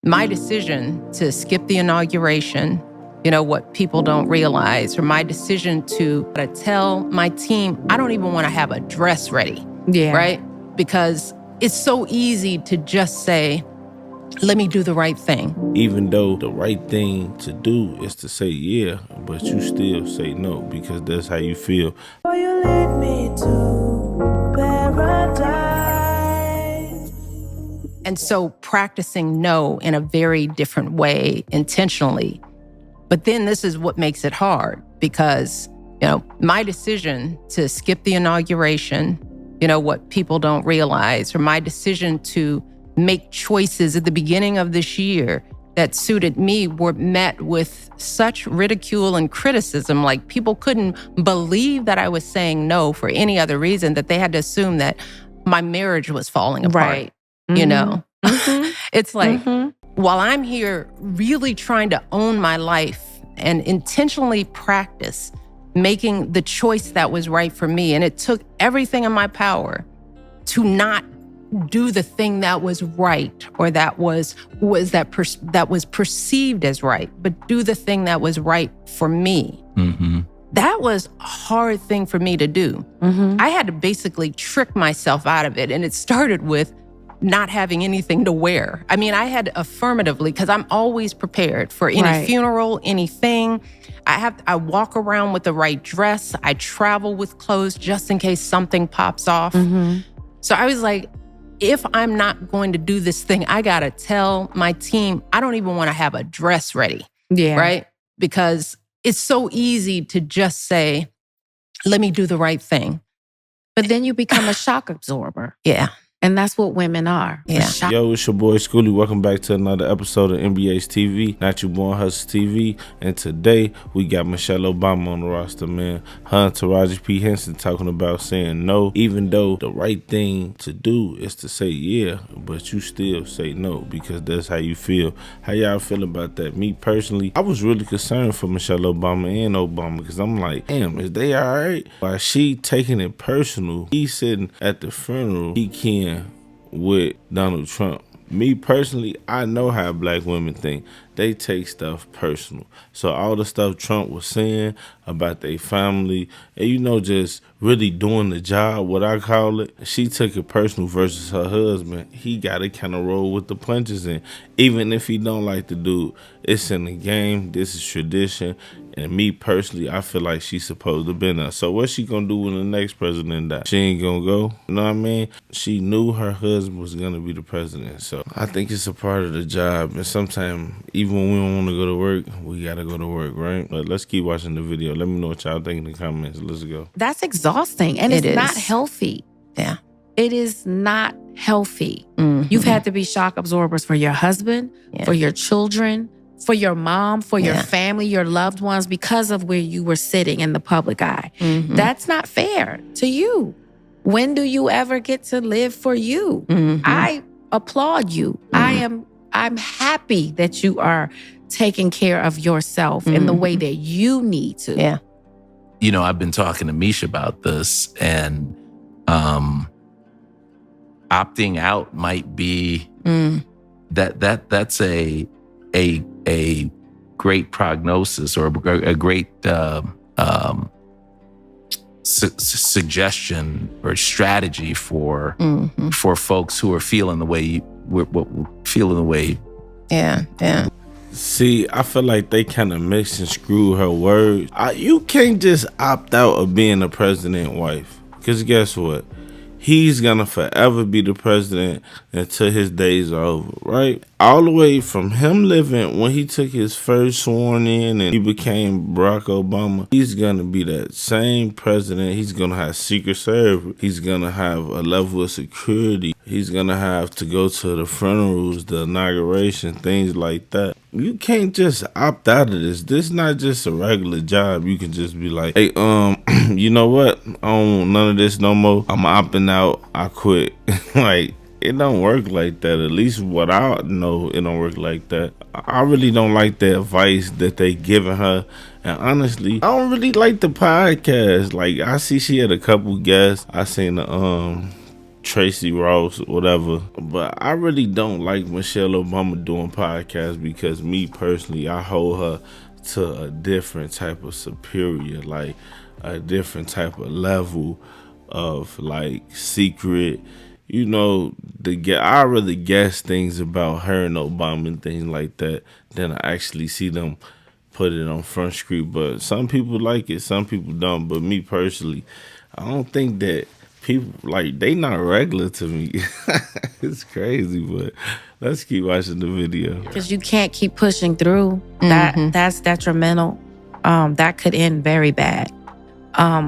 My decision to skip the inauguration, what people don't realize, or my decision to tell my team, I don't even want to have a dress ready. Yeah. Right? Because it's so easy to just say, let me do the right thing. Even though the right thing to do is to say yeah, but you still say no because that's how you feel. Oh, you lead me to paradise. And so practicing no in a very different way intentionally. But then this is what makes it hard because, my decision to skip the inauguration, what people don't realize, or my decision to make choices at the beginning of this year that suited me were met with such ridicule and criticism. Like people couldn't believe that I was saying no for any other reason, that they had to assume that my marriage was falling apart. Right. Mm-hmm. It's like, while I'm here really trying to own my life and intentionally practice making the choice that was right for me, and it took everything in my power to not do the thing that was right or that was perceived as right, but do the thing that was right for me. Mm-hmm. That was a hard thing for me to do. Mm-hmm. I had to basically trick myself out of it, and it started with not having anything to wear. I mean, I had affirmatively, because I'm always prepared for any funeral, anything. I walk around with the right dress. I travel with clothes just in case something pops off. Mm-hmm. So I was like, if I'm not going to do this thing, I got to tell my team, I don't even want to have a dress ready. Yeah. Right? Because it's so easy to just say, let me do the right thing. But then you become a shock absorber. Yeah. And that's what women are. Yeah. Yo, it's your boy Schoolie. Welcome back to another episode of NBA's TV, Not You Born Hustle TV. And today we got Michelle Obama on the roster, man. Her and Taraji P Henson talking about saying no, even though the right thing to do is to say yeah, but you still say no because that's how you feel. How y'all feel about that? Me personally, I was really concerned for Michelle Obama and Obama because I'm like, damn, is they all right? While she taking it personal, he sitting at the funeral, he can't with Donald Trump. Me personally, I know how black women think. They take stuff personal. So all the stuff Trump was saying about their family and, just really doing the job, what I call it, she took it personal versus her husband. He got to kind of roll with the punches. And even if he don't like the dude, it's in the game. This is tradition. And me personally, I feel like she's supposed to be there. So what's she going to do when the next president dies? She ain't going to go. You know what I mean? She knew her husband was going to be the president. So I think it's a part of the job. And sometimes, even when we don't want to go to work, we got to go to work, right? But let's keep watching the video. Let me know what y'all think in the comments. Let's go. That's exhausting. And it's not healthy. Yeah. It is not healthy. Mm-hmm. You've had to be shock absorbers for your husband, for your children, for your mom, for your family, your loved ones, because of where you were sitting in the public eye. Mm-hmm. That's not fair to you. When do you ever get to live for you? Mm-hmm. I applaud you. I'm happy that you are taking care of yourself in the way that you need to. Yeah. I've been talking to Misha about this, and opting out might be that's a great prognosis or a great suggestion or strategy for folks who are feeling the way Yeah. See, I feel like they kind of mix and screw her words. You can't just opt out of being the president's wife. Because guess what? He's going to forever be the president until his days are over, right? All the way from him living when he took his first sworn in and he became Barack Obama, he's going to be that same president. He's going to have Secret Service. He's going to have a level of security. He's going to have to go to the funerals, the inauguration, things like that. You can't just opt out of this. This is not just a regular job. You can just be like, hey, you know what? I don't want none of this no more. I'm opting out. I quit. Like, it don't work like that. At least what I know, it don't work like that. I really don't like the advice that they giving her. And honestly, I don't really like the podcast. Like, I see she had a couple guests. I seen the Tracy Ross, whatever. But I really don't like Michelle Obama doing podcasts because me personally, I hold her to a different type of superior, like a different type of level of like secret. You know, I rather guess things about her and Obama and things like that than I actually see them put it on Front Street. But some people like it, some people don't. But me personally, I don't think that people like they not regular to me. It's crazy, but let's keep watching the video. Because you can't keep pushing through. That's detrimental. That could end very bad.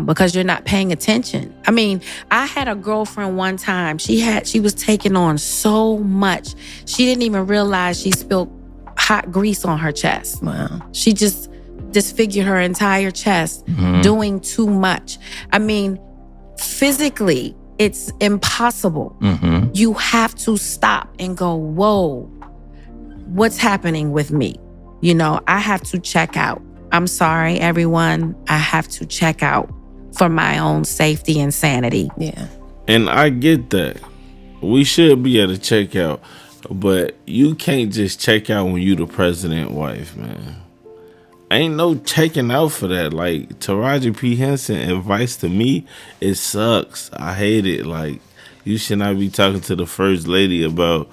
Because you're not paying attention. I mean, I had a girlfriend one time. She was taking on so much. She didn't even realize she spilled hot grease on her chest. Wow. She just disfigured her entire chest doing too much. I mean, physically, it's impossible. You have to stop and go, whoa, what's happening with me? You know, I have to check out. I'm sorry, everyone. I have to check out for my own safety and sanity. Yeah. And I get that. We should be able to check out. But you can't just check out when you the president wife, man. Ain't no checking out for that. Like, Taraji P. Henson advice to me, it sucks. I hate it. Like, you should not be talking to the first lady about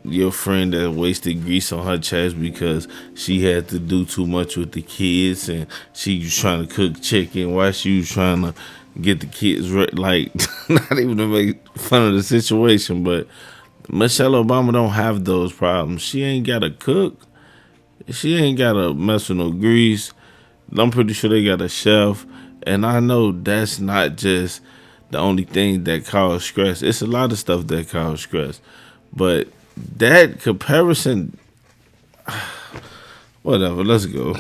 your friend that wasted grease on her chest because she had to do too much with the kids and she was trying to cook chicken while she was trying to get the kids ready. Like, not even to make fun of the situation, but Michelle Obama don't have those problems. She ain't got to cook. She ain't got to mess with no grease. I'm pretty sure they got a chef. And I know that's not just the only thing that causes stress. It's a lot of stuff that causes stress. But that comparison, whatever, let's go.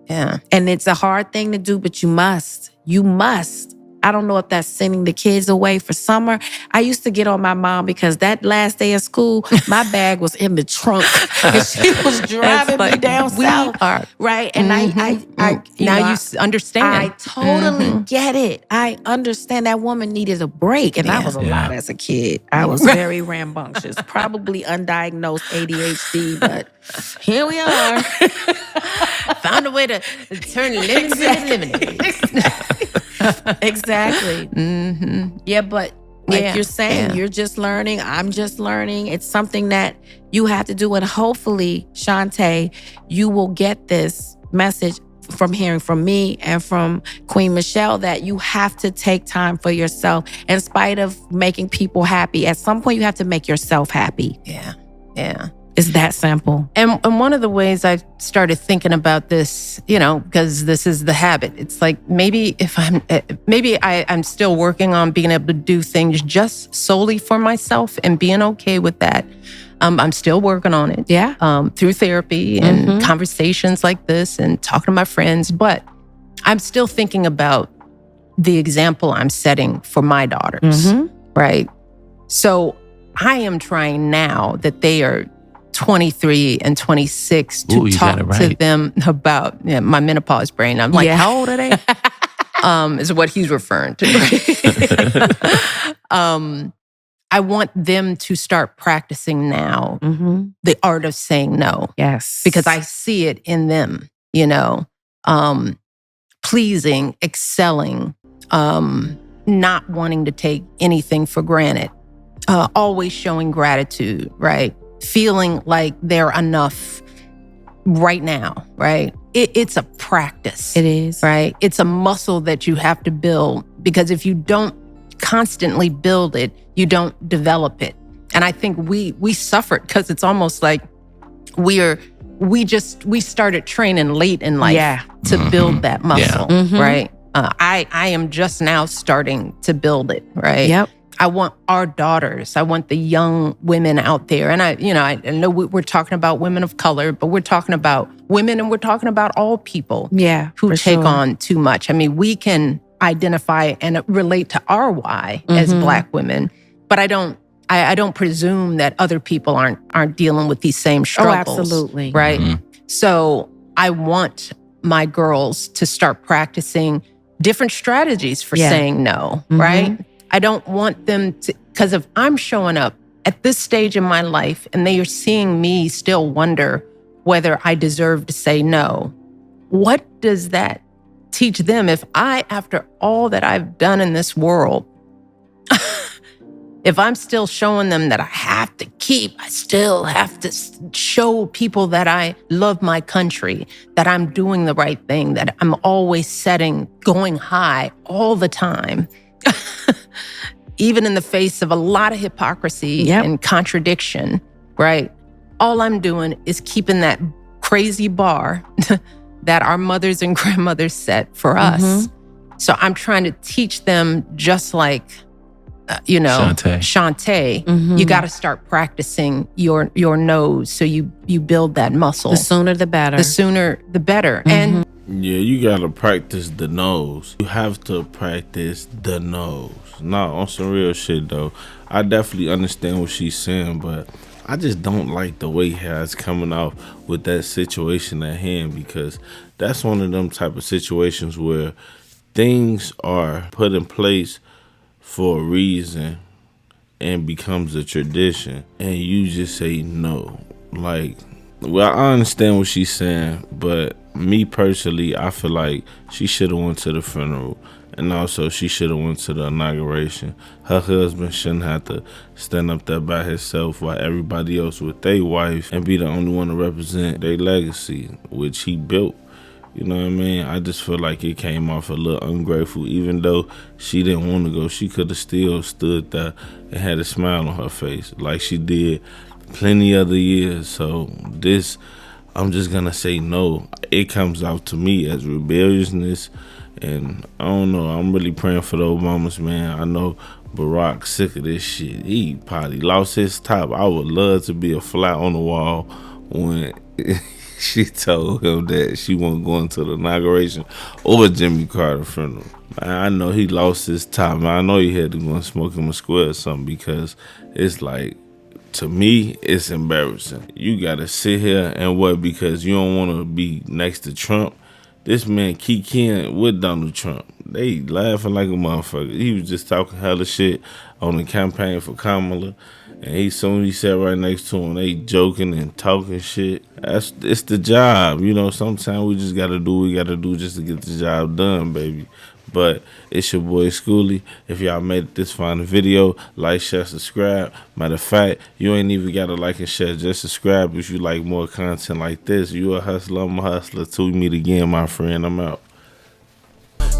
Yeah. And it's a hard thing to do, but you must. You must. I don't know if that's sending the kids away for summer. I used to get on my mom because that last day of school, my bag was in the trunk and she was driving me down south. Right. And now you understand. I totally get it. I understand that woman needed a break. And I was a lot as a kid. I was very rambunctious, probably undiagnosed ADHD, but here we are. Found a way to turn lemons into lemonade. Exactly. Yeah, but like you're saying, you're just learning. I'm just learning. It's something that you have to do. And hopefully, Shantae, you will get this message from hearing from me and from Queen Michelle that you have to take time for yourself. In spite of making people happy, at some point you have to make yourself happy. Yeah. Yeah. It's that simple. And one of the ways I started thinking about this, you know, because this is the habit. It's like maybe I'm still working on being able to do things just solely for myself and being okay with that. I'm still working on it. Yeah. Through therapy and conversations like this and talking to my friends. But I'm still thinking about the example I'm setting for my daughters. Right. So I am trying now that they are 23 and 26 to talk to them about my menopause brain. I'm like, how old are they? Is what he's referring to. I want them to start practicing now the art of saying no. Yes. Because I see it in them, you know, pleasing, excelling, not wanting to take anything for granted, always showing gratitude, right? Feeling like they're enough right now, right? It's a practice. It is. Right? It's a muscle that you have to build because if you don't constantly build it, you don't develop it. And I think we suffered because it's almost like we started training late in life to build that muscle, right? I am just now starting to build it, right? Yep. I want our daughters. I want the young women out there. And I know we're talking about women of color, but we're talking about women and we're talking about all people who take on too much. I mean, we can identify and relate to our why as Black women, but I don't presume that other people aren't dealing with these same struggles. Oh, absolutely. Right? So I want my girls to start practicing different strategies for saying no, right? I don't want them to, Because if I'm showing up at this stage in my life and they are seeing me still wonder whether I deserve to say no, what does that teach them if I, after all that I've done in this world, if I'm still showing them that I still have to show people that I love my country, that I'm doing the right thing, that I'm always going high all the time, even in the face of a lot of hypocrisy and contradiction, right? All I'm doing is keeping that crazy bar that our mothers and grandmothers set for us. So I'm trying to teach them, just like, Shantae, you got to start practicing your nose so you build that muscle. The sooner the better. The sooner the better. And yeah, you got to practice the nose. You have to practice the nose. No, on some real shit though. I definitely understand what she's saying, but I just don't like the way it's coming out with that situation at hand, because that's one of them type of situations where things are put in place for a reason and becomes a tradition, and you just say no. Like, well, I understand what she's saying, but me personally, I feel like she should have went to the funeral, and also she should have went to the inauguration. Her husband shouldn't have to stand up there by himself while everybody else with their wife and be the only one to represent their legacy, which he built. You know what I mean? I just feel like it came off a little ungrateful. Even though she didn't want to go, she could have still stood there and had a smile on her face like she did plenty other years. So this, I'm just going to say no. It comes out to me as rebelliousness. And I don't know. I'm really praying for the Obamas, man. I know Barack's sick of this shit. He probably lost his top. I would love to be a fly on the wall when she told him that she wasn't going to the inauguration or Jimmy Carter funeral. Man, I know he lost his top, man. I know he had to go and smoke him a square or something, because it's like, to me, it's embarrassing. You got to sit here and what, because you don't want to be next to Trump? This man kikiing with Donald Trump. They laughing like a motherfucker. He was just talking hella shit on the campaign for Kamala. And soon he sat right next to him, they joking and talking shit. It's the job, sometimes we just gotta do what we gotta do just to get the job done, baby. But it's your boy Schoolie. If y'all made it this far in the video, like, share, subscribe. Matter of fact, you ain't even gotta like and share, just subscribe if you like more content like this. You a hustler, I'm a hustler too. We meet again, my friend. I'm out.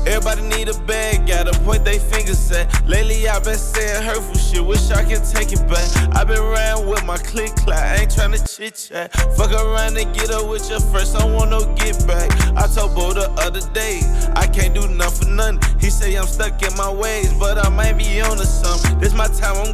Everybody need a bag, gotta point they fingers at. Lately I've been saying hurtful shit, wish I could take it back. I've been riding with my click clack, ain't tryna chit chat. Fuck around and get up with your first, don't want no get back. I told Bo the other day, I can't do nothing for nothing. He say I'm stuck in my ways, but I might be on to something. This my time, I'm